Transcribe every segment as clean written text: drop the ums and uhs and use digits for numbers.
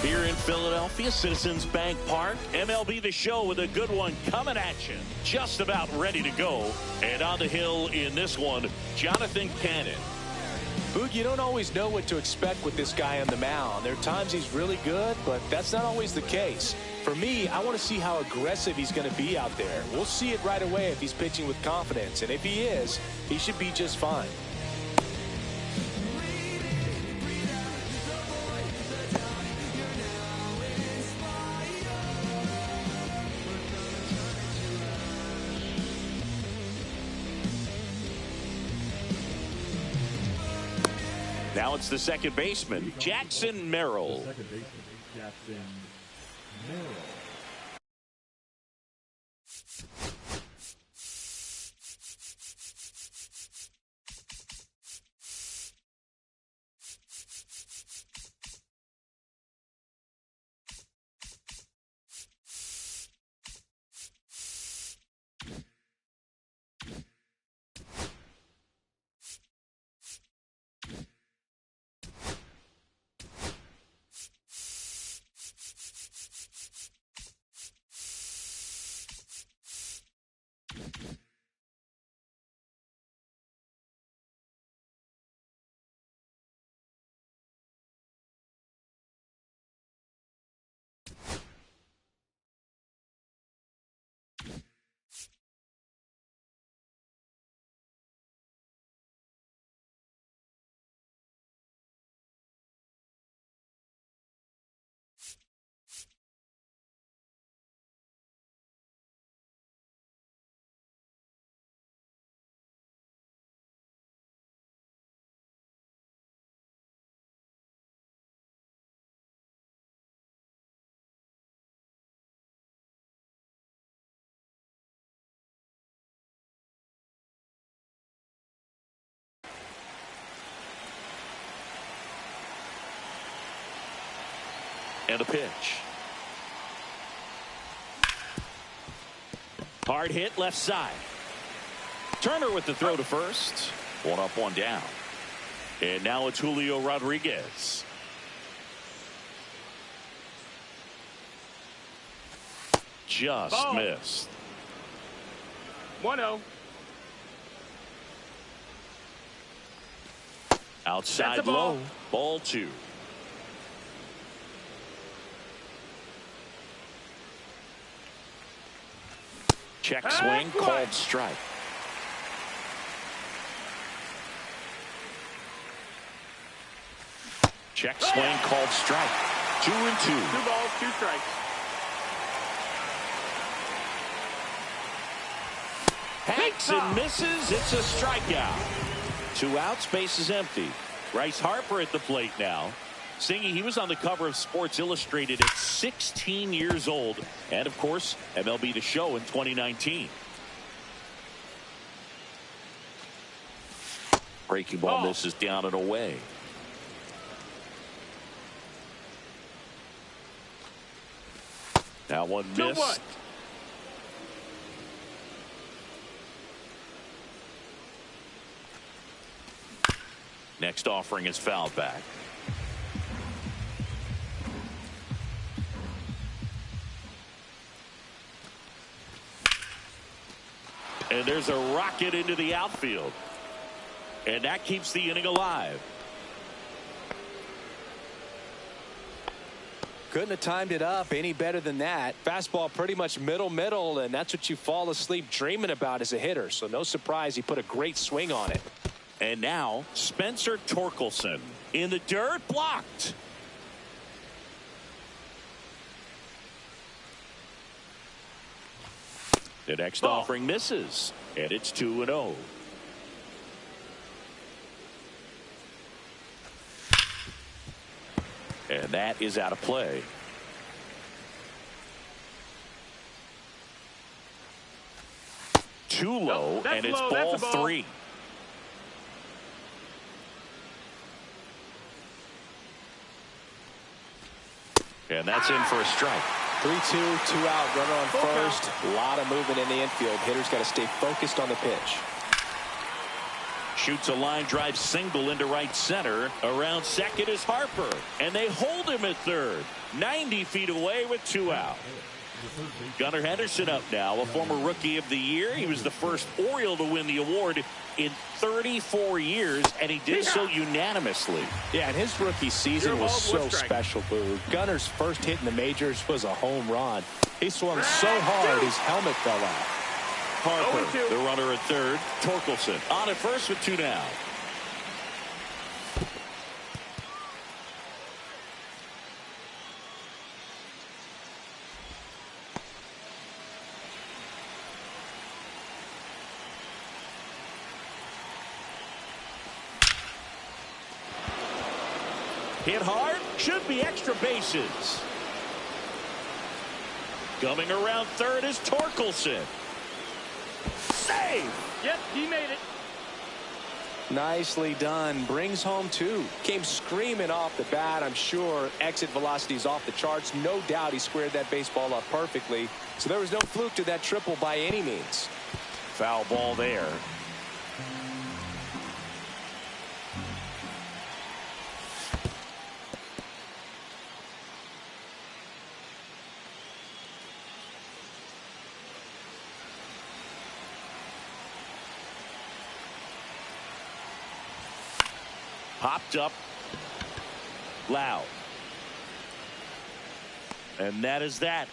Here in Philadelphia, Citizens Bank Park, MLB The Show with a good one coming at you. Just about ready to go. And on the hill in this one, Jonathan Cannon. Boog, you don't always know what to expect with this guy on the mound. There are times he's really good, but that's not always the case. For me, I want to see how aggressive he's going to be out there. We'll see it right away if he's pitching with confidence. And if he is, he should be just fine. Now it's the second baseman, Jackson Merrill. Second baseman, Jackson Merrill. And a pitch. Hard hit left side. Turner with the throw to first. One up, one down. And now it's Julio Rodriguez. Just missed. 1-0. Outside low. Ball 2. Check swing, called strike. Check swing, called strike. 2-2. 2 balls, 2 strikes. Hanks and misses. It's a strikeout. 2 outs, base is empty. Bryce Harper at the plate now. Singy, he was on the cover of Sports Illustrated at 16 years old. And, of course, MLB The Show in 2019. Breaking ball misses down and away. Now one miss. Next offering is fouled back. And there's a rocket into the outfield. And that keeps the inning alive. Couldn't have timed it up any better than that. Fastball pretty much middle, and that's what you fall asleep dreaming about as a hitter. So no surprise he put a great swing on it. And now Spencer Torkelson in the dirt, blocked. The next offering misses, and it's 2-0. And that is out of play. Too low, and it's ball 3. And that's in for a strike. 3-2, 2 out, runner on first. A lot of movement in the infield. Hitter's got to stay focused on the pitch. Shoots a line drive single into right center. Around second is Harper. And they hold him at third. 90 feet away with 2 out. Gunnar Henderson up now, a former Rookie of the Year. He was the first Oriole to win the award in 34 years, and he did so unanimously. Yeah, and his rookie season was so special, Boo. Gunnar's first hit in the majors was a home run. He swung so hard his helmet fell off. Harper, the runner at third. Torkelson on at first with 2 down. Hit hard, should be extra bases. Coming around third is Torkelson. Save! Yep, he made it. Nicely done. Brings home 2. Came screaming off the bat. I'm sure exit velocity is off the charts. No doubt he squared that baseball up perfectly. So there was no fluke to that triple by any means. Foul ball there. Popped up loud. And that is that.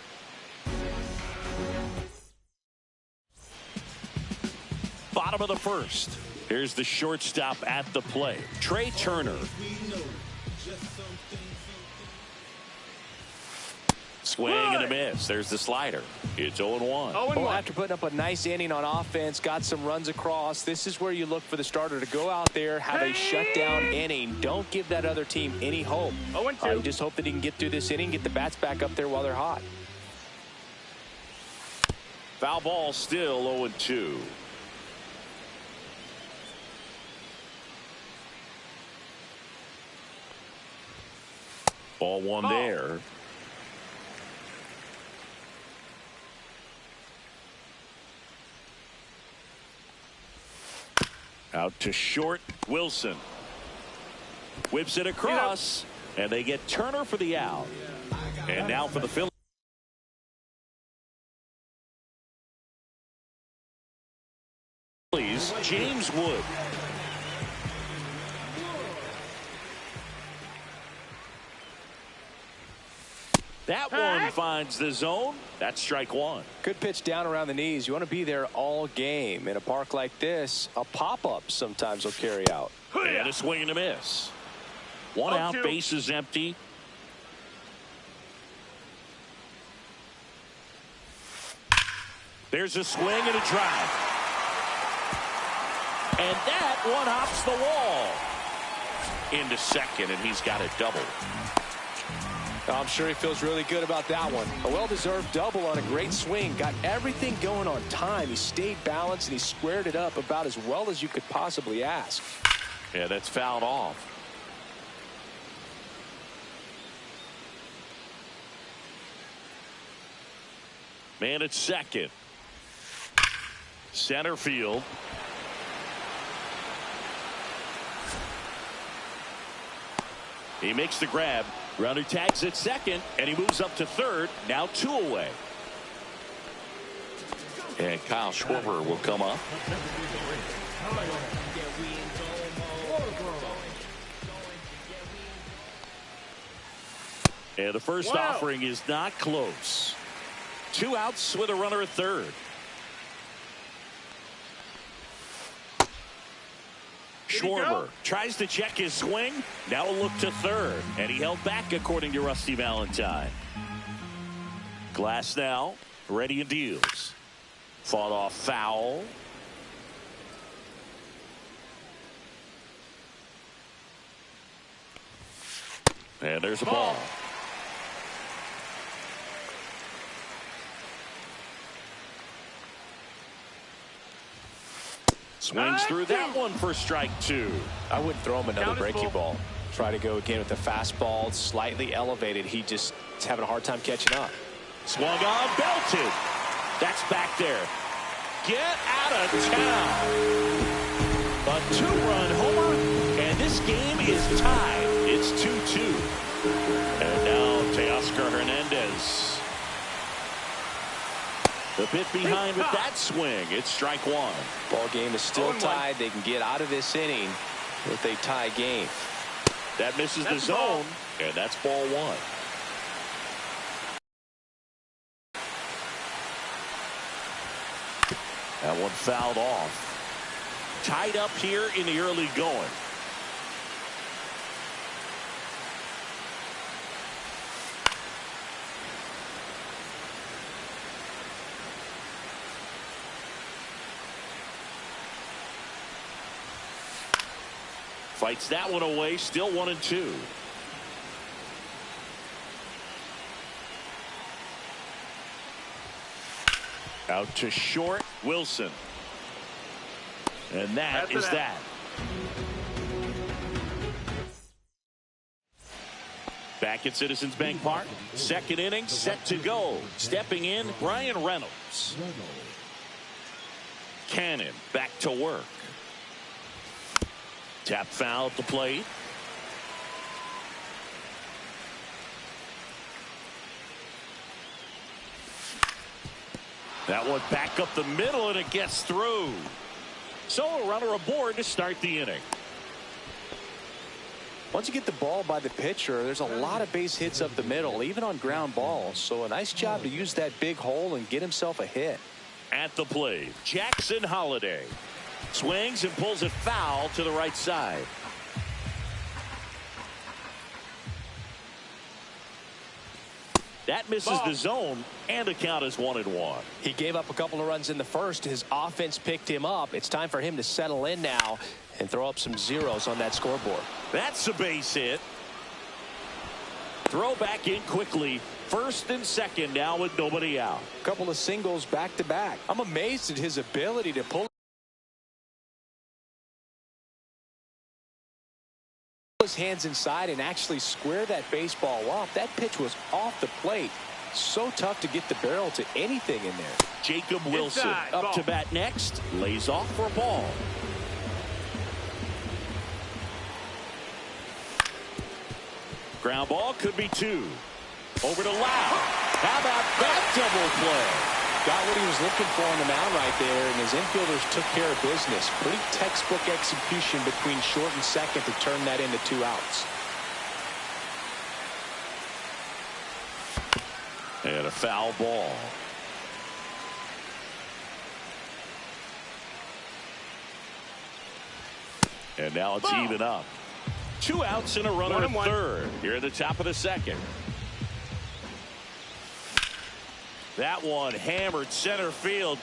Bottom of the first. Here's the shortstop at the plate, Trey Turner. Swing and a miss. There's the slider. It's 0-1. Well, after putting up a nice inning on offense, got some runs across, this is where you look for the starter to go out there, have a shutdown inning. Don't give that other team any hope. You just hope that he can get through this inning, get the bats back up there while they're hot. Foul ball still 0-2. Ball one there. Out to short, Wilson. Whips it across, and they get Turner for the out. And now for the Phillies. James Wood. That one finds the zone. That's strike 1. Good pitch down around the knees. You want to be there all game. In a park like this, a pop-up sometimes will carry out. And a swing and a miss. 1 out, base is empty. There's a swing and a drive. And that one hops the wall. Into second, and he's got a double. I'm sure he feels really good about that one. A well-deserved double on a great swing. Got everything going on time. He stayed balanced, and he squared it up about as well as you could possibly ask. Yeah, that's fouled off. Man at second. Center field. He makes the grab. Runner tags at second, and he moves up to third. Now 2 away. And Kyle Schwarber will come up. And the first offering is not close. 2 outs with a runner at third. Schwarber tries to check his swing. Now a look to third. And he held back, according to Rusty Valentine. Glass now ready and deals. Fought off foul. And there's a ball. Swings through that one for strike 2. I wouldn't throw him another breaking ball. Try to go again with the fastball, slightly elevated. He just It's having a hard time catching up. Swung on, belted. That's back there. Get out of town. A 2-run homer, and this game is tied. It's 2-2. And now Teoscar Hernandez. A bit behind with that swing. It's strike one. Ball game is still tied. They can get out of this inning with a tie game. That misses the zone, and that's ball one. That one fouled off. Tied up here in the early going. Fights that one away, still 1-2. Out to short, Wilson. And that is that. Back at Citizens Bank Park. Second inning set to go. Stepping in, Brian Reynolds. Cannon back to work. Tap foul at the plate. That one back up the middle, and it gets through. So a runner aboard to start the inning. Once you get the ball by the pitcher, there's a lot of base hits up the middle, even on ground balls. So a nice job to use that big hole and get himself a hit. At the plate, Jackson Holliday. Swings and pulls it foul to the right side. That misses the zone, and the count is 1-1. He gave up a couple of runs in the first. His offense picked him up. It's time for him to settle in now and throw up some zeros on that scoreboard. That's a base hit. Throw back in quickly. First and second now with nobody out. A couple of singles back to back. I'm amazed at his ability to pull his hands inside and actually square that baseball up. That pitch was off the plate. So tough to get the barrel to anything in there. Jacob Wilson up to bat next. Lays off for a ball. Ground ball could be two. Over to Lau. How about that double play? Got what he was looking for on the mound right there, and his infielders took care of business. Pretty textbook execution between short and second to turn that into 2 outs. And a foul ball. And now it's even up. 2 outs and a runner at third here at the top of the second. That one hammered center field.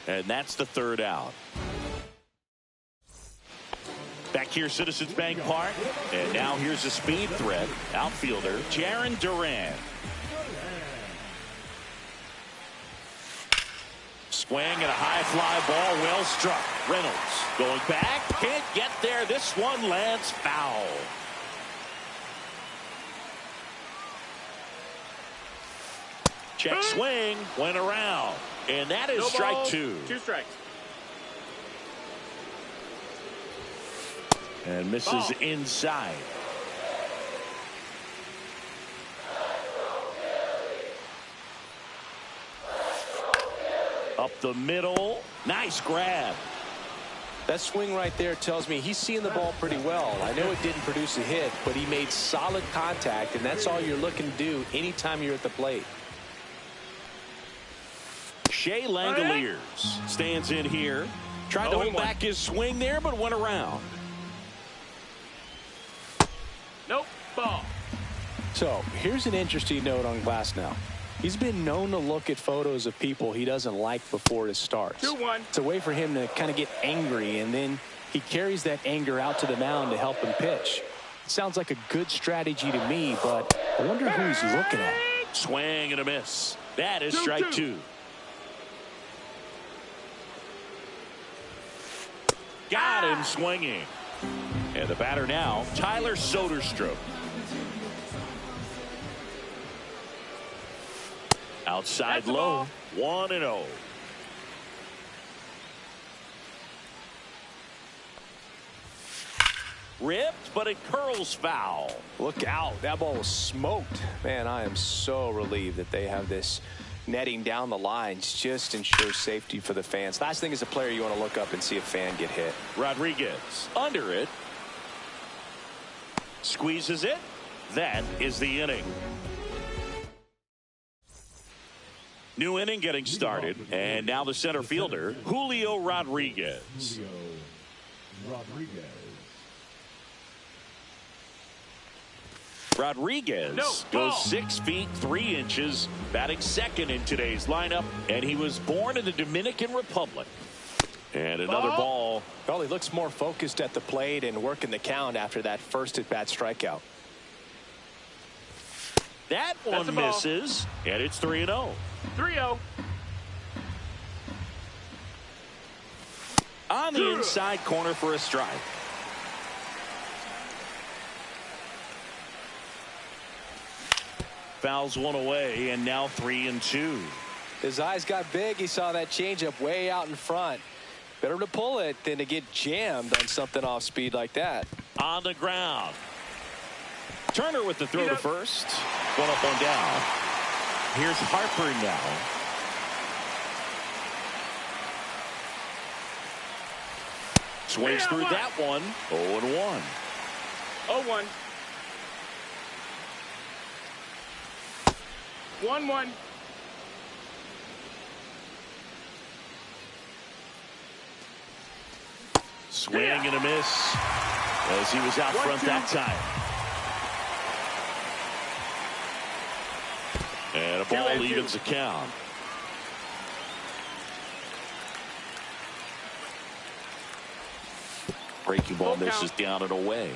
And that's the third out. Back here, Citizens Bank Park. And now here's a speed threat. Outfielder, Jarren Duran. Swing and a high fly ball, well struck. Reynolds going back, can't get there. This one lands foul. Check swing, went around, and that is strike two. 2 strikes. And misses inside. Up the middle, nice grab. That swing right there tells me he's seeing the ball pretty well. I know it didn't produce a hit, but he made solid contact, and that's all you're looking to do anytime you're at the plate. Shea Langoliers stands in here. Tried to hold back his swing there, but went around. Nope, ball. So here's an interesting note on Glasnow. He's been known to look at photos of people he doesn't like before it starts. 2-1. It's a way for him to kind of get angry, and then he carries that anger out to the mound to help him pitch. It sounds like a good strategy to me, but I wonder who he's looking at. Swing and a miss. That is strike two. Got him swinging. And the batter now, Tyler Soderstrom. Outside That's the low, ball. 1-0. Ripped, but it curls foul. Look out. That ball was smoked. Man, I am so relieved that they have this netting down the lines. Just ensures safety for the fans. Last thing as a player, you want to look up and see a fan get hit. Rodriguez under it. Squeezes it. That is the inning. New inning getting started. And now the center fielder, Julio Rodriguez. Julio Rodriguez. Rodriguez No, ball. goes 6 feet 3 inches, batting second in today's lineup, and he was born in the Dominican Republic. And another ball. Well, he looks more focused at the plate and working the count after that first at-bat strikeout. That one a ball. misses, and it's 3-0. 3-0. On the inside corner for a strike. Fouls one away, and now 3-2. His eyes got big. He saw that changeup way out in front. Better to pull it than to get jammed on something off speed like that. On the ground. Turner with the throw to first. One up, one down. Here's Harper now. Swings through that one. 0-1. 0-1. 1-1. Swing and a miss as he was out front that time. And a ball evens the count. Breaking ball misses down and away.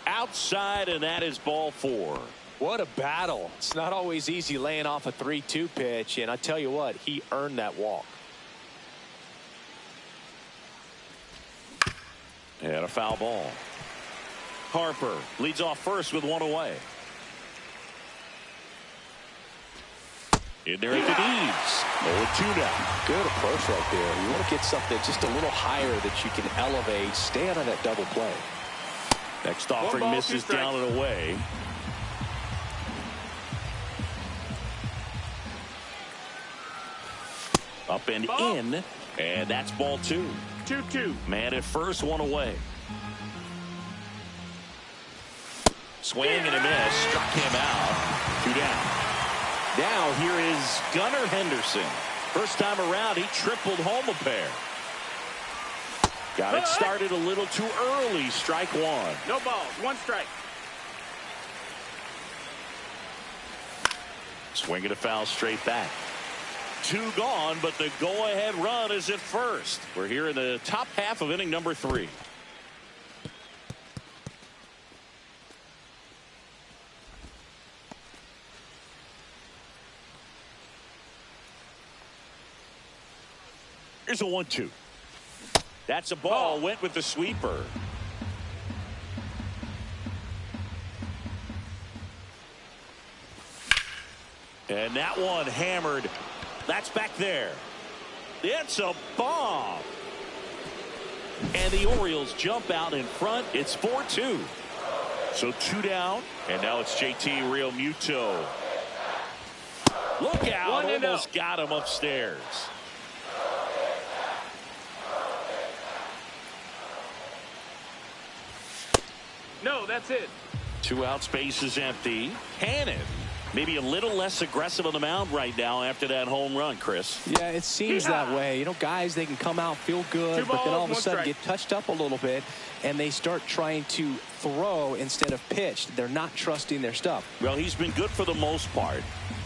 Outside, and that is ball 4. What a battle. It's not always easy laying off a 3-2 pitch, and I tell you what, he earned that walk. And a foul ball. Harper leads off first with one away. In there at the knees. 0-2 now. Good approach right there. You want to get something just a little higher that you can elevate. Stay out of that double play. Next offering misses down and away. Up and in, and that's ball 2. 2-2. Man at first, one away. Swing and a miss, struck him out. 2 down. Now here is Gunnar Henderson. First time around, he tripled home a pair. Got it started a little too early. Strike 1. No balls. 1 strike. Swing and a foul straight back. 2 gone, but the go-ahead run is at first. We're here in the top half of inning number 3. Here's a 1-2. That's a ball. Went with the sweeper. And that one hammered. That's back there. It's a bomb. And the Orioles jump out in front. It's 4-2. So 2 down. And now it's JT Realmuto. Look out. Almost got him upstairs. No, that's it. 2 outs, base is empty. Hannon maybe a little less aggressive on the mound right now after that home run, Chris. Yeah, it seems that way. You know, guys, they can come out, feel good, but then all of a sudden get touched up a little bit, and they start trying to throw instead of pitch. They're not trusting their stuff. Well, he's been good for the most part.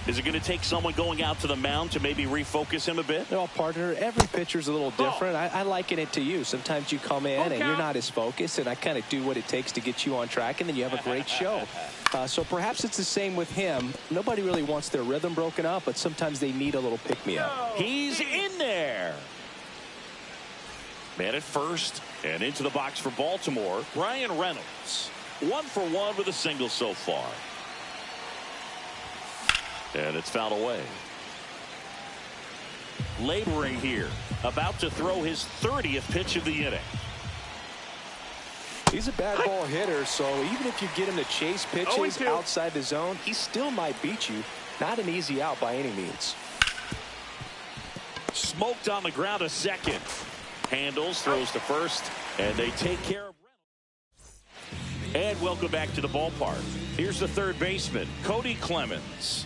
Is it going to take someone going out to the mound to maybe refocus him a bit? Well, partner, every pitcher's a little different. I liken it to you. Sometimes you come in and you're not as focused, and I kind of do what it takes to get you on track, and then you have a great show. So perhaps it's the same with him. Nobody really wants their rhythm broken up, but sometimes they need a little pick-me-up. He's in there. Man at first, and into the box for Baltimore, Brian Reynolds. 1 for 1 with a single so far. And it's fouled away. Laboring here, about to throw his 30th pitch of the inning. He's a bad ball hitter, so even if you get him to chase pitches outside the zone, he still might beat you. Not an easy out by any means. Smoked on the ground a second. Handles, throws to first, and they take care of Reynolds. And welcome back to the ballpark. Here's the third baseman, Cody Clemens.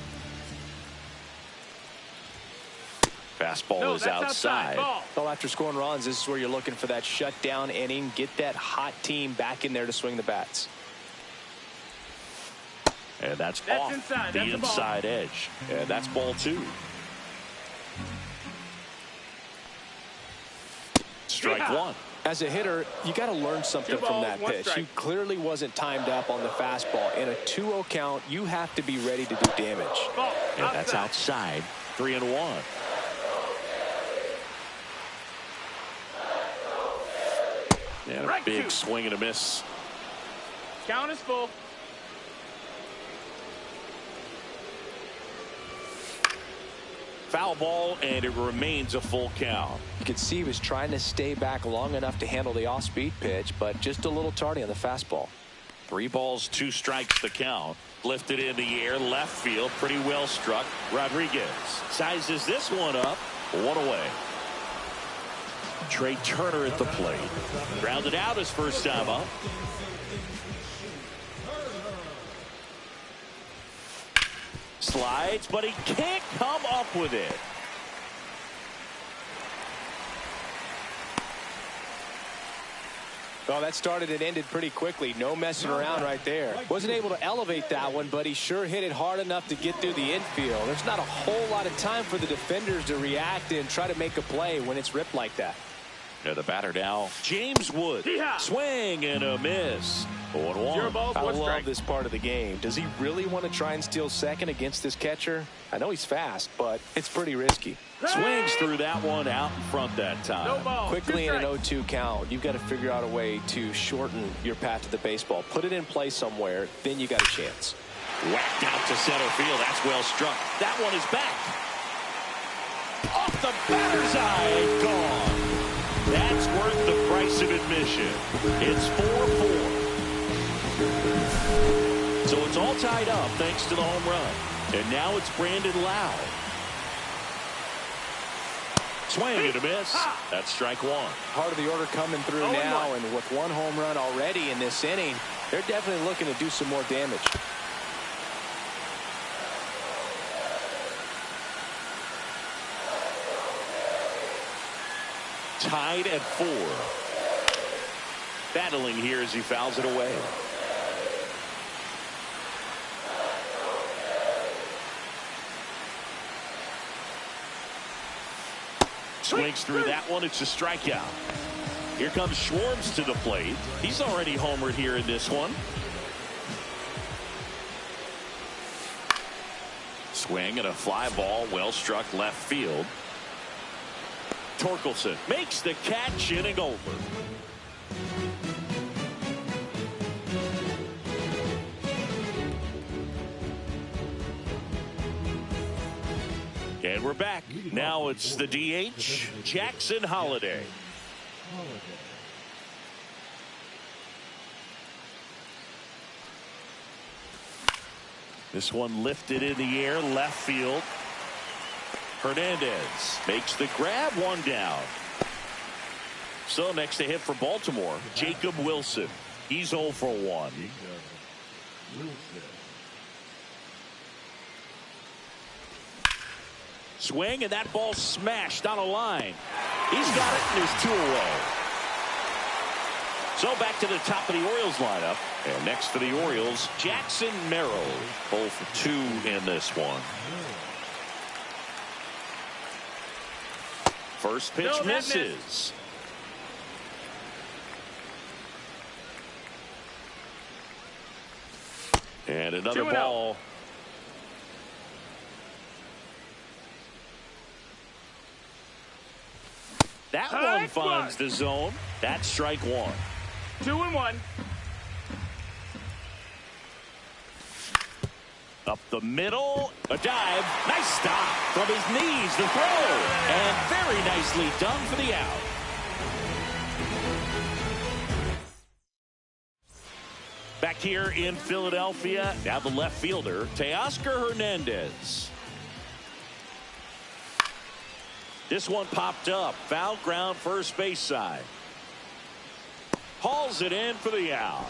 Fastball is outside. Well, after scoring runs, this is where you're looking for that shutdown inning. Get that hot team back in there to swing the bats. And that's off the inside edge. And that's ball 2. Strike 1. As a hitter, you got to learn something from that pitch. He clearly wasn't timed up on the fastball. In a 2-0 count, you have to be ready to do damage. And that's outside. 3-1. And a big swing and a miss. Count is full. Foul ball, and it remains a full count. You could see he was trying to stay back long enough to handle the off-speed pitch, but just a little tardy on the fastball. 3 balls, 2 strikes the count. Lifted in the air, left field, pretty well struck. Rodriguez sizes this one up. 1 away. Trey Turner at the plate. Grounded out his first time up. Slides, but he can't come up with it. Well, that started and ended pretty quickly. No messing around right there. Wasn't able to elevate that one, but he sure hit it hard enough to get through the infield. There's not a whole lot of time for the defenders to react and try to make a play when it's ripped like that. Yeah, the batter now, James Wood. Swing and a miss. 0-1. I love this part of the game. Does he really want to try and steal second against this catcher? I know he's fast, but it's pretty risky. Swings through that one out in front that time. Quickly in an 0-2 count, you've got to figure out a way to shorten your path to the baseball. Put it in play somewhere, then you got a chance. Whacked out to center field. That's well struck. That one is back. Off the batter's eye. Gone. That's worth the price of admission. It's 4-4. So it's all tied up thanks to the home run. And now it's Brandon Lowe. Swing and a miss. That's strike 1. Part of the order coming through now, and with 1 home run already in this inning, they're definitely looking to do some more damage. Tied at 4. Battling here as he fouls it away. Swings through that one. It's a strikeout. Here comes Schwartz to the plate. He's already homered here in this one. Swing and a fly ball. Well struck left field. Torkelson makes the catch, inning over. And we're back. Now it's the DH, Jackson Holliday. This one lifted in the air, left field. Hernandez makes the grab, 1 down. So next to hit for Baltimore, Jacob Wilson. He's 0 for 1. Swing, and that ball smashed on a line. He's got it, and there's 2 away. So back to the top of the Orioles lineup. And next for the Orioles, Jackson Merrill. 0 for 2 in this one. First pitch misses. And another ball. That one finds the zone. That's strike one. 2-1. Up the middle, a dive, nice stop from his knees, the throw, and very nicely done for the out. Back here in Philadelphia, now the left fielder, Teoscar Hernandez. This one popped up, foul ground first base side. Hauls it in for the out.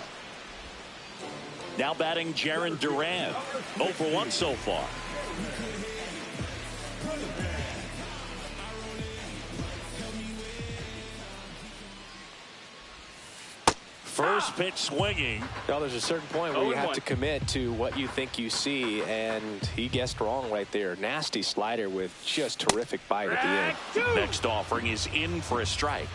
Now batting Jarren Duran. 0 for 1 so far. First pitch swinging. Well, there's a certain point where you have to commit to what you think you see, and he guessed wrong right there. Nasty slider with just terrific bite at the end. Next offering is in for a strike.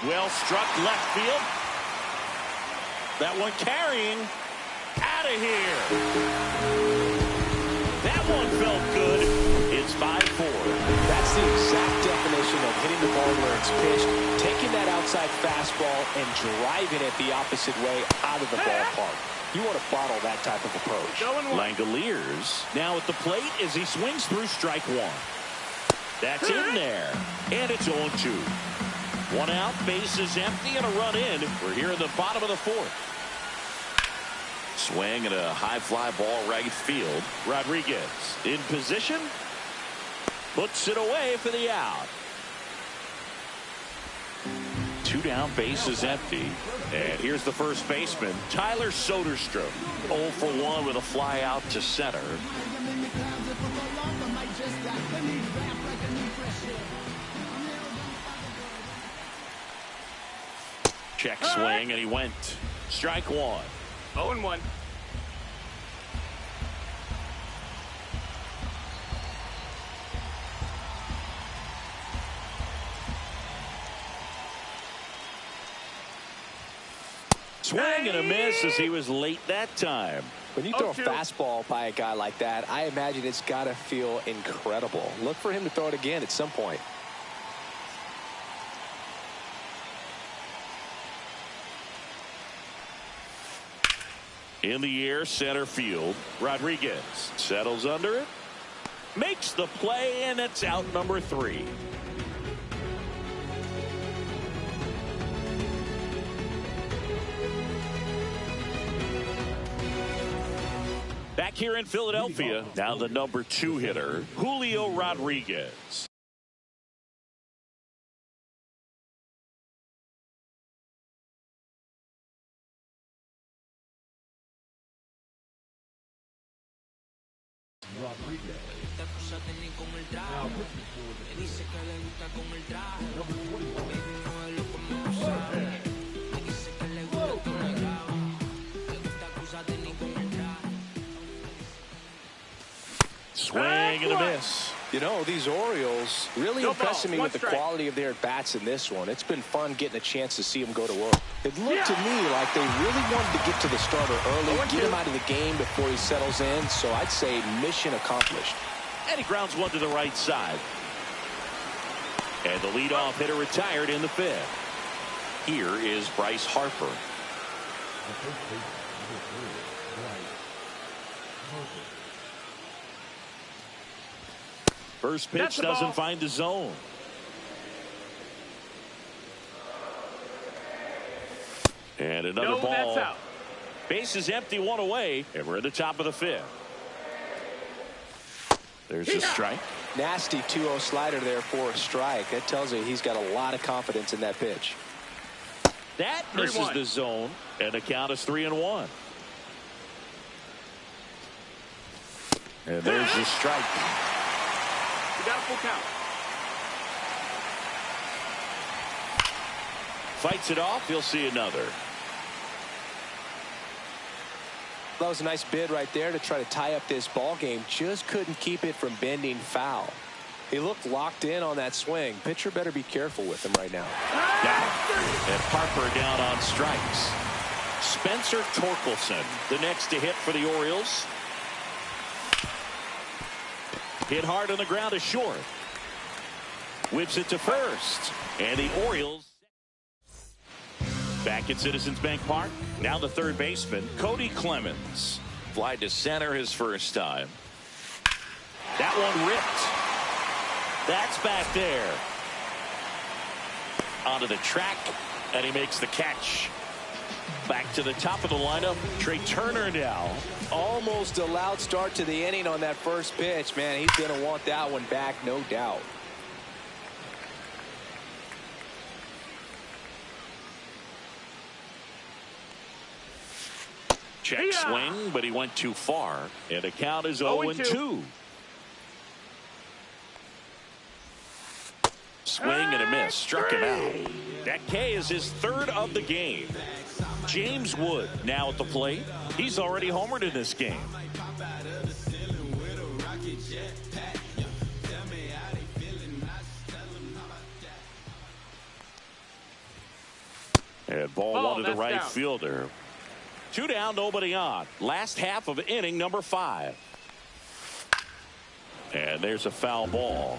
Well struck left field. That one carrying. Out of here. That one felt good. It's 5-4. That's the exact definition of hitting the ball where it's pitched, taking that outside fastball and driving it the opposite way out of the ballpark. You want to bottle that type of approach. Langoliers now at the plate as he swings through strike one. That's in there. And it's 0-2. One out, base is empty, and a run in. We're here in the bottom of the fourth. Swing and a high fly ball right field. Rodriguez in position. Puts it away for the out. 2 down, base is empty. And here's the first baseman, Tyler Soderstrom. 0 for 1 with a fly out to center. Check swing, and he went. Strike one. 0-1. Swing and a miss as he was late that time. When you throw a fastball by a guy like that, I imagine it's got to feel incredible. Look for him to throw it again at some point. In the air, center field. Rodriguez settles under it. Makes the play, and it's out number 3. Back here in Philadelphia, now the number 2 hitter, Julio Rodriguez. Swing and a miss. You know, these Orioles really impressing me with the quality of their at-bats in this one. It's been fun getting a chance to see them go to work. It looked to me like they really wanted to get to the starter early, get him out of the game before he settles in. So I'd say mission accomplished. And he grounds one to the right side. And the leadoff hitter retired in the 5th. Here is Bryce Harper. First pitch doesn't find the zone. And another ball. That's out. Base is empty, 1 away, and we're at the top of the 5th. There's a strike. Nasty 2-0 slider there for a strike. That tells you he's got a lot of confidence in that pitch. That misses the zone, and the count is 3-1. And there's the strike. You got a full count. Fights it off. He'll see another. That was a nice bid right there to try to tie up this ball game. Just couldn't keep it from bending foul. He looked locked in on that swing. Pitcher better be careful with him right now. And Harper down on strikes. Spencer Torkelson, the next to hit for the Orioles. Hit hard on the ground to short. Whips it to first. And the Orioles back at Citizens Bank Park. Now the third baseman, Cody Clemens. Fly to center his first time. That one ripped. That's back there. Onto the track, and he makes the catch. Back to the top of the lineup, Trey Turner now. Almost a loud start to the inning on that first pitch. Man, he's going to want that one back, no doubt. Check swing, but he went too far. And the count is 0-2. Swing and a miss. Struck him out. That K is his third of the game. James Wood now at the plate. He's already homered in this game. And ball one to the right fielder. 2 down, nobody on. Last half of inning number 5. And there's a foul ball.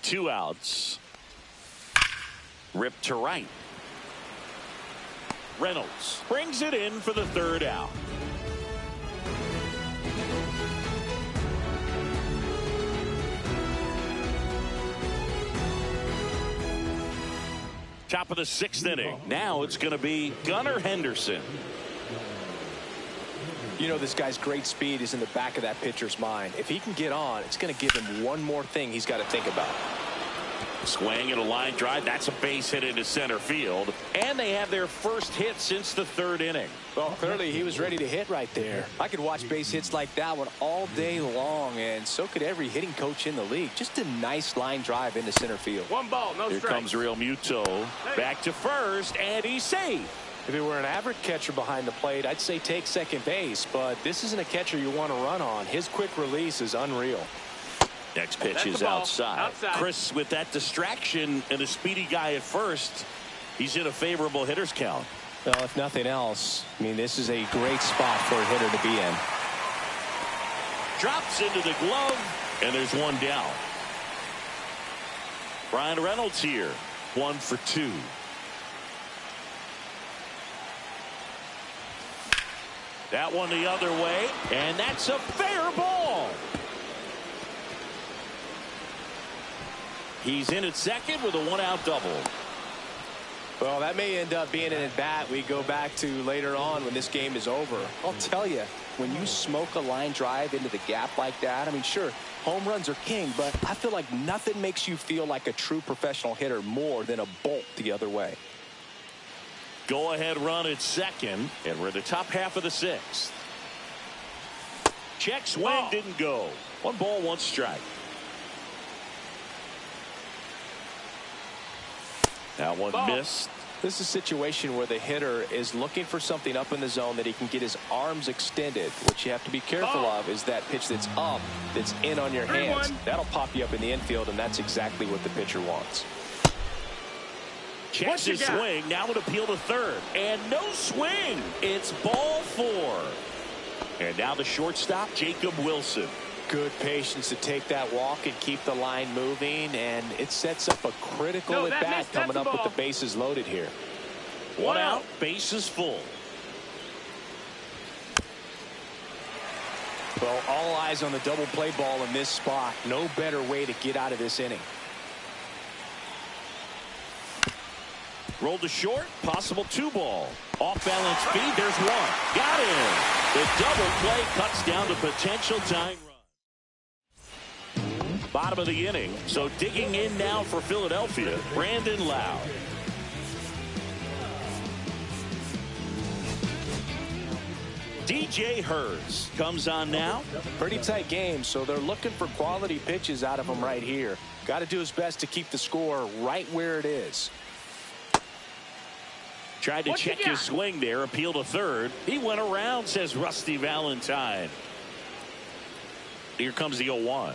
Two outs. Ripped to right. Reynolds brings it in for the third out. Top of the 6th inning. Now it's going to be Gunnar Henderson. You know, this guy's great speed is in the back of that pitcher's mind. If he can get on, it's going to give him one more thing he's got to think about. Swing and a line drive. That's a base hit into center field. And they have their first hit since the 3rd inning. Well, clearly he was ready to hit right there. I could watch base hits like that one all day long, and so could every hitting coach in the league. Just a nice line drive into center field. One ball, no strike. Here comes Real Muto. Back to first, and he's safe. If it were an average catcher behind the plate, I'd say take second base, but this isn't a catcher you want to run on. His quick release is unreal. Next pitch is outside. Chris, with that distraction and a speedy guy at first, he's in a favorable hitter's count. Well, if nothing else, I mean, this is a great spot for a hitter to be in. Drops into the glove, and there's one down. Brian Reynolds here, 1 for 2. That one the other way, and that's a fair ball. He's in at second with a 1-out double. Well, that may end up being an at-bat we go back to later on when this game is over. I'll tell you, when you smoke a line drive into the gap like that, I mean, sure, home runs are king, but I feel like nothing makes you feel like a true professional hitter more than a bolt the other way. Go-ahead run at second, and we're in the top half of the 6th. Check swing didn't go. 1 ball, 1 strike. That one missed. This is a situation where the hitter is looking for something up in the zone that he can get his arms extended. What you have to be careful of is that pitch that's up, that's in on your hands. That'll pop you up in the infield, and that's exactly what the pitcher wants. Checks his swing. Now an appeal to third. And no swing. It's ball 4. And now the shortstop, Jacob Wilson. Good patience to take that walk and keep the line moving, and it sets up a critical at-bat coming up with the bases loaded here. 1 out, bases full. Well, all eyes on the double play ball in this spot. No better way to get out of this inning. Rolled to short, possible 2-ball. Off balance speed, there's one. Got him. The double play cuts down the potential tying run. Bottom of the inning, so digging in now for Philadelphia, Brandon Lowe. DJ Hurts comes on now. Pretty tight game, so they're looking for quality pitches out of him right here. Got to do his best to keep the score right where it is. Tried to check his swing there, appeal to third. He went around, says Rusty Valentine. Here comes the 0-1.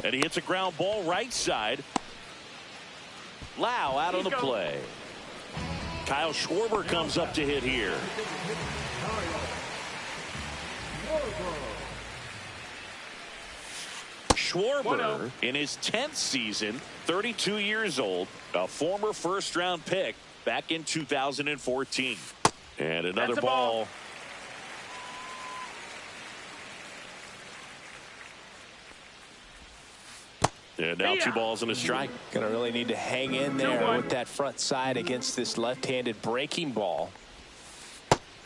And he hits a ground ball right side. Lau out on the play. Kyle Schwarber comes up to hit here. Schwarber in his 10th season, 32 years old, a former first-round pick back in 2014. And another ball. And now 2 balls and a strike. Gonna really need to hang in there with that front side against this left-handed breaking ball.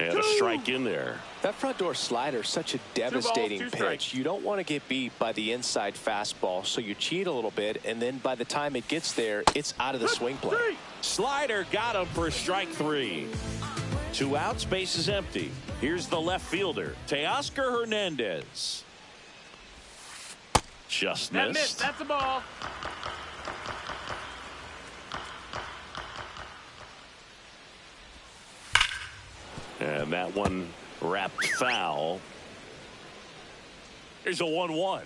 And a strike in there. That front door slider is such a devastating pitch. You don't want to get beat by the inside fastball, so you cheat a little bit, and then by the time it gets there, it's out of the swing plane. Slider got him for strike 3. 2 outs, base is empty. Here's the left fielder, Teoscar Hernandez. Just missed. That's a ball. And that one wrapped foul. Here's a 1-1.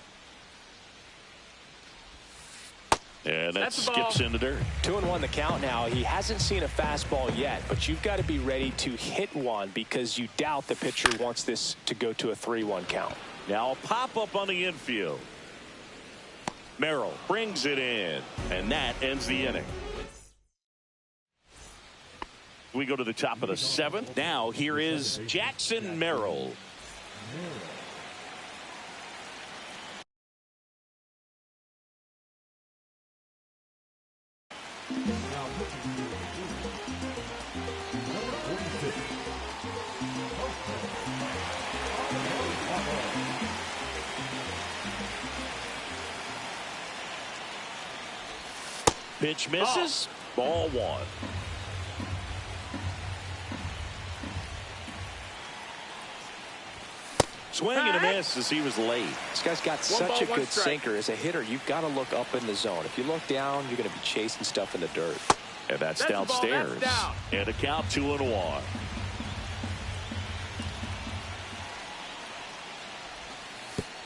And that skips in the dirt. 2-1 the count now. He hasn't seen a fastball yet, but you've got to be ready to hit one because you doubt the pitcher wants this to go to a 3-1 count. Now a pop-up on the infield. Merrill brings it in, and that ends the inning. We go to the top of the 7th. Now here is Jackson Merrill. Pitch misses. Ball 1. Swing and a miss as he was late. This guy's got such a good sinker. As a hitter, you've got to look up in the zone. If you look down, you're going to be chasing stuff in the dirt. And that's downstairs. That's down. And a count 2-1.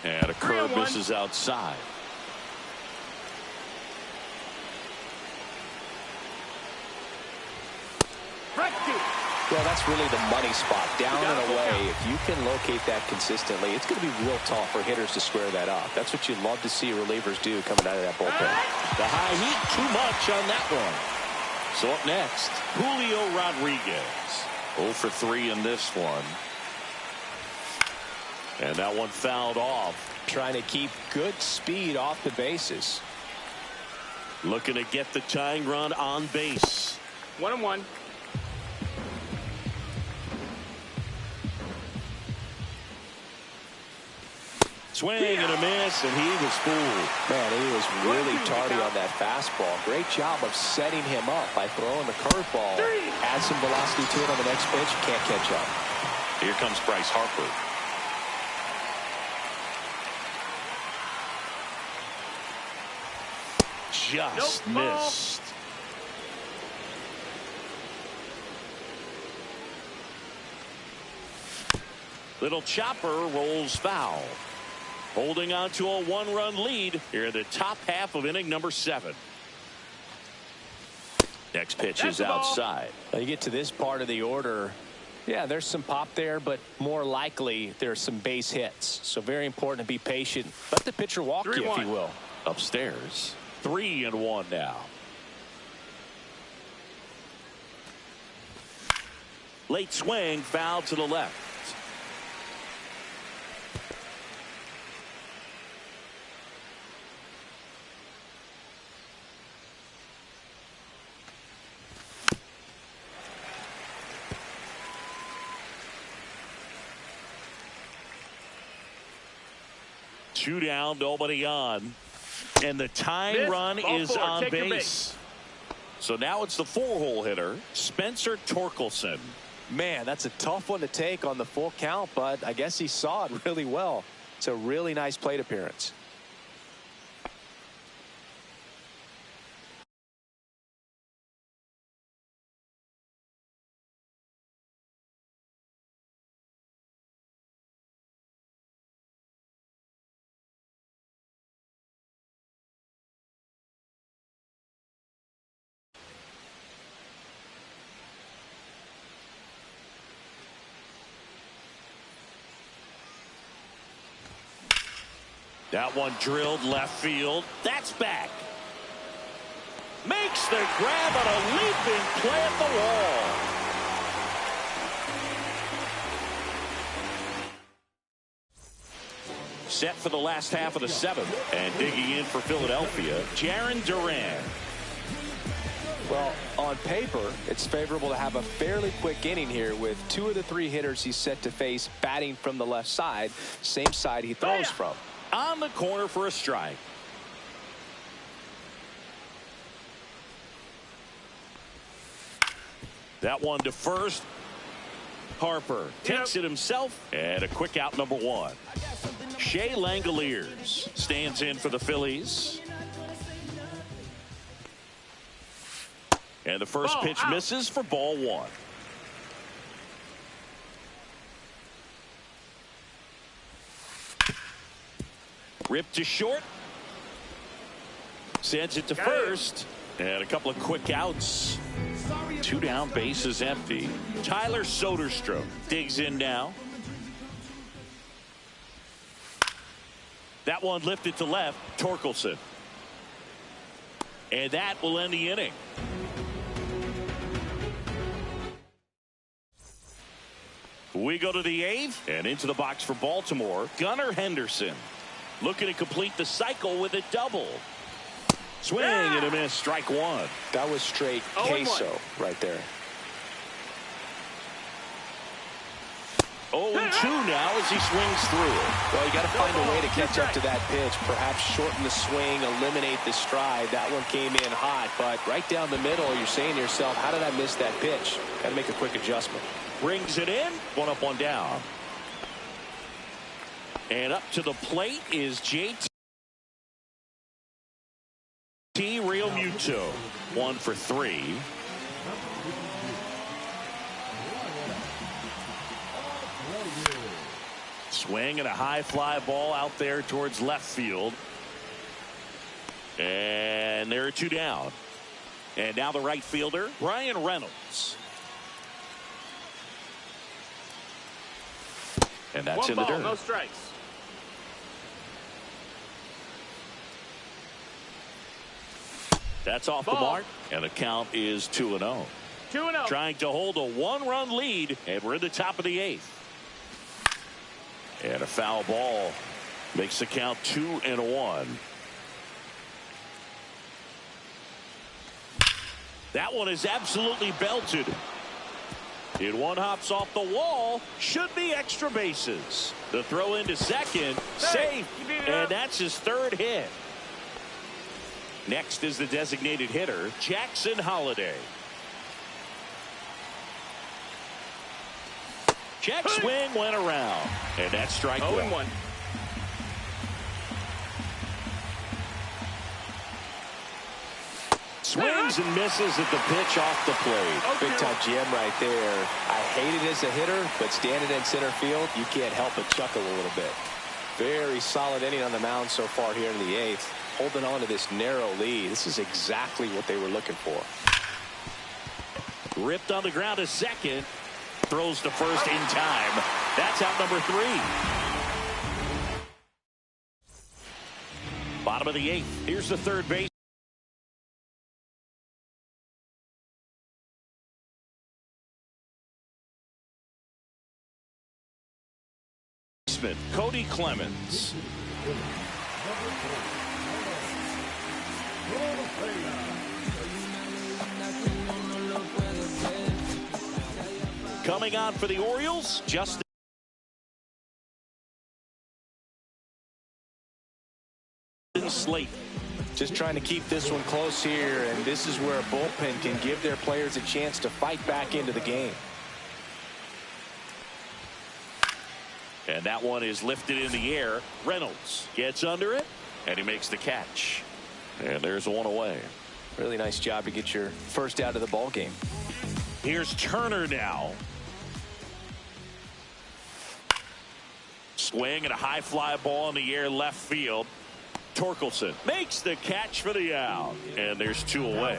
And a curve misses outside. Well, that's really the money spot. Down and away. If you can locate that consistently, it's going to be real tough for hitters to square that up. That's what you love to see relievers do coming out of that bullpen. The high heat, too much on that one. So up next, Julio Rodriguez. 0 for 3 in this one. And that one fouled off. Trying to keep good speed off the bases. Looking to get the tying run on base. 1-1. Swing and a miss, and he was fooled. Man, he was really tardy on that fastball. Great job of setting him up by throwing the curveball. Add some velocity to it on the next pitch. Can't catch up. Here comes Bryce Harper. Just missed. Little chopper rolls foul. Holding on to a 1-run lead here in the top half of inning number 7. Next pitch is outside. Now you get to this part of the order. Yeah, there's some pop there, but more likely there's some base hits. So very important to be patient. Let the pitcher walk you, if you will. Upstairs. 3-1 now. Late swing, foul to the left. Two down, nobody on. And the tying run is on base. So now it's the 4-hole hitter, Spencer Torkelson. Man, that's a tough one to take on the full count, but I guess he saw it really well. It's a really nice plate appearance. That one drilled left field. That's back. Makes the grab on a leaping play at the wall. Set for the last half of the seventh. And digging in for Philadelphia, Jarren Duran. Well, on paper, it's favorable to have a fairly quick inning here with 2 of the 3 hitters he's set to face batting from the left side, same side he throws from. On the corner for a strike. That one to first. Harper takes it himself, and a quick out, number 1. Shea Langoliers stands in for the Phillies. And the first pitch misses for ball 1. Ripped to short. Sends it to first. And a couple of quick outs. 2 down, bases empty. Tyler Soderstrom digs in now. That one lifted to left. Torkelson. And that will end the inning. We go to the 8th and into the box for Baltimore. Gunnar Henderson looking to complete the cycle with a double. Swing and a miss. Strike 1. That was straight queso right there. 0-2 now as he swings through it. Well, you got to find a way to catch up to that pitch. Perhaps shorten the swing, eliminate the stride. That one came in hot, but right down the middle, you're saying to yourself, how did I miss that pitch? Got to make a quick adjustment. Brings it in. 1 up, 1 down. And up to the plate is JT Real Muto. 1 for 3. Swing and a high fly ball out there towards left field. And there are 2 down. And now the right fielder, Ryan Reynolds. And that's in the dirt. No strikes. That's off the mark, and the count is 2-0. 2-0. Trying to hold a 1-run lead, and we're in the top of the 8th. And a foul ball makes the count 2-1. That one is absolutely belted. It one hops off the wall. Should be extra bases. The throw into second. Safe. And that's his 3rd hit. Next is the designated hitter, Jackson Holliday. Check swing went around. And that's strike 1. Swings and misses at the pitch off the plate. Big time GM right there. I hate it as a hitter, but standing in center field, you can't help but chuckle a little bit. Very solid inning on the mound so far here in the 8th. Holding on to this narrow lead. This is exactly what they were looking for. Ripped on the ground to second. Throws to first in time. That's out number 3. Bottom of the 8th. Here's the third base. Cody Clemens. Coming on for the Orioles, Justin Slate. Just trying to keep this one close here, and this is where a bullpen can give their players a chance to fight back into the game. And that one is lifted in the air. Reynolds gets under it, and he makes the catch. And there's one away. Really nice job to get your first out of the ball game. Here's Turner now. Swing and a high fly ball in the air left field. Torkelson makes the catch for the out. And there's 2 away.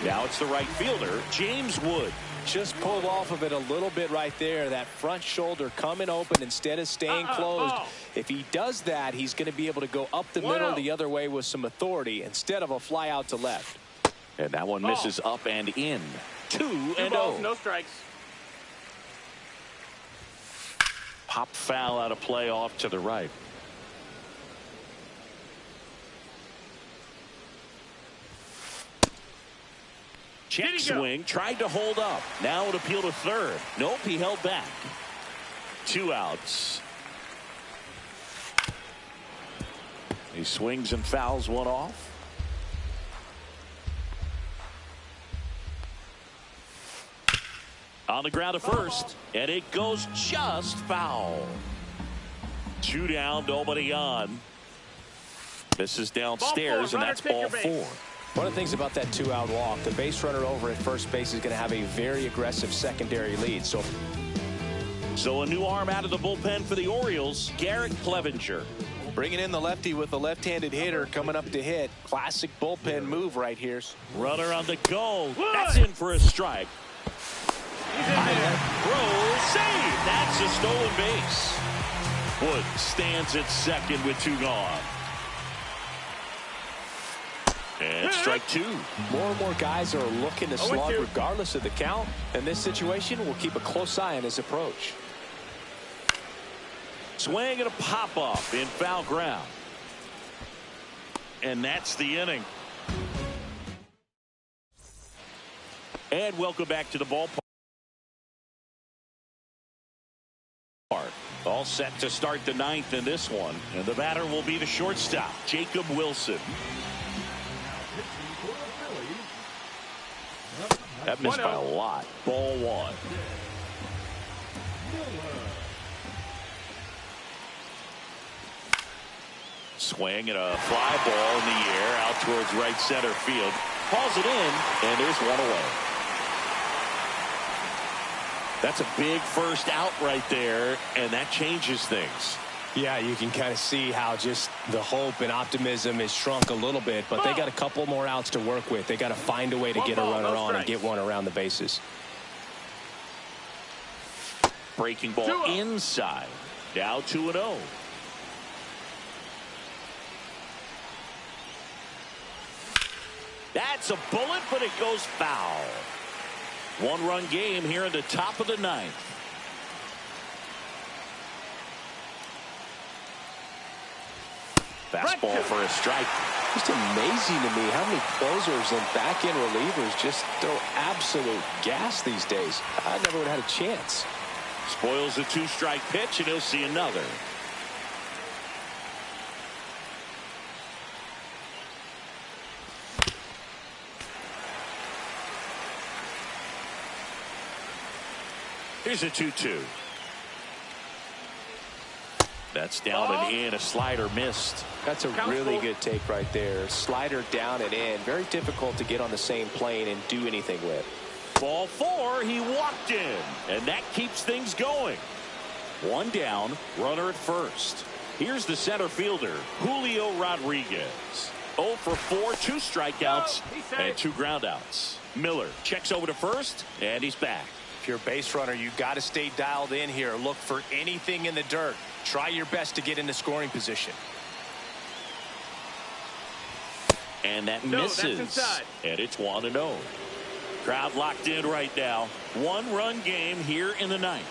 Now it's the right fielder, James Wood. just pulled off of it a little bit right there. That front shoulder coming open instead of staying closed. If he does that, he's going to be able to go up the middle the other way with some authority instead of a fly out to left. And that one misses up and in. 2-0. No strikes. Pop foul out of play off to the right. Check swing, tried to hold up. Now it appeal to third. Nope, he held back. 2 outs. He swings and fouls one off. On the ground to first, and it goes just foul. 2 down, nobody on. This is downstairs, and that's ball 4. One of the things about that 2-out walk, the base runner over at first base is going to have a very aggressive secondary lead. So a new arm out of the bullpen for the Orioles, Garrett Clevenger. Bringing in the lefty with a left-handed hitter coming up to hit. Classic bullpen move right here. Runner on the go. That's in for a strike. Throw, save. That's a stolen base. Wood stands at second with 2 gone. And strike 2. More and more guys are looking to slug regardless of the count. In this situation, we'll keep a close eye on his approach. Swing and a pop-up in foul ground. And that's the inning. And welcome back to the ballpark. All set to start the 9th in this one. And the batter will be the shortstop, Jacob Wilson. That missed by a lot. Ball 1. Swing and a fly ball in the air out towards right center field. Hauls it in, and there's 1 away. That's a big first out right there, and that changes things. Yeah, you can kind of see how just the hope and optimism is shrunk a little bit, but they got a couple more outs to work with. They got to find a way to get a runner on and get one around the bases. Breaking ball inside. Now 2-0. That's a bullet, but it goes foul. 1-run game here in the top of the 9th. Fastball for a strike. Just amazing to me how many closers and back-end relievers just throw absolute gas these days. I never would have had a chance. Spoils a 2-strike pitch, and he'll see another. Here's a 2-2. That's down and in. A slider missed. That's a really good take right there. Slider down and in. Very difficult to get on the same plane and do anything with. Ball 4. He walked in, and that keeps things going. 1 down. Runner at first. Here's the center fielder, Julio Rodriguez. 0 for 4. 2 strikeouts and 2 groundouts. Miller checks over to first, and he's back. If you're a base runner, you got to stay dialed in here. Look for anything in the dirt. Try your best to get into scoring position. And that misses. And it's 1-0. Crowd locked in right now. 1-run game here in the 9th.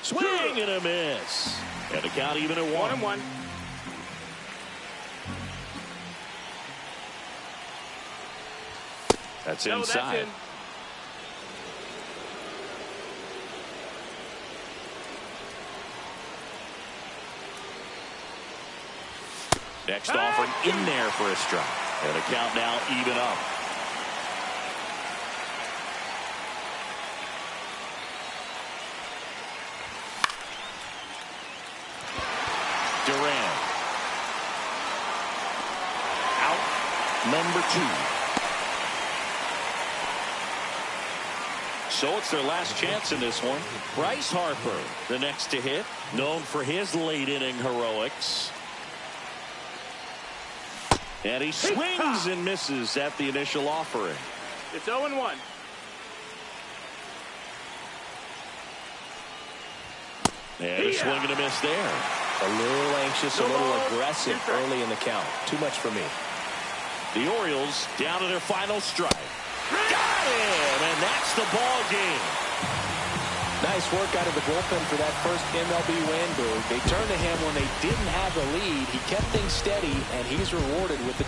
Swing and a miss. And the count even at 1-1. That's inside. That's in. Next offering in there for a strike. And the count now even up. Duran. Out number 2. So it's their last chance in this one. Bryce Harper, the next to hit, known for his late inning heroics. And he swings and misses at the initial offering. It's 0-1. And a swing and a miss there. A little anxious, a little aggressive early in the count. Too much for me. The Orioles down to their final strike. Got him, and that's the ball game. Nice work out of the bullpen for that first MLB win, Boog. They turned to him when they didn't have the lead. He kept things steady, and he's rewarded with the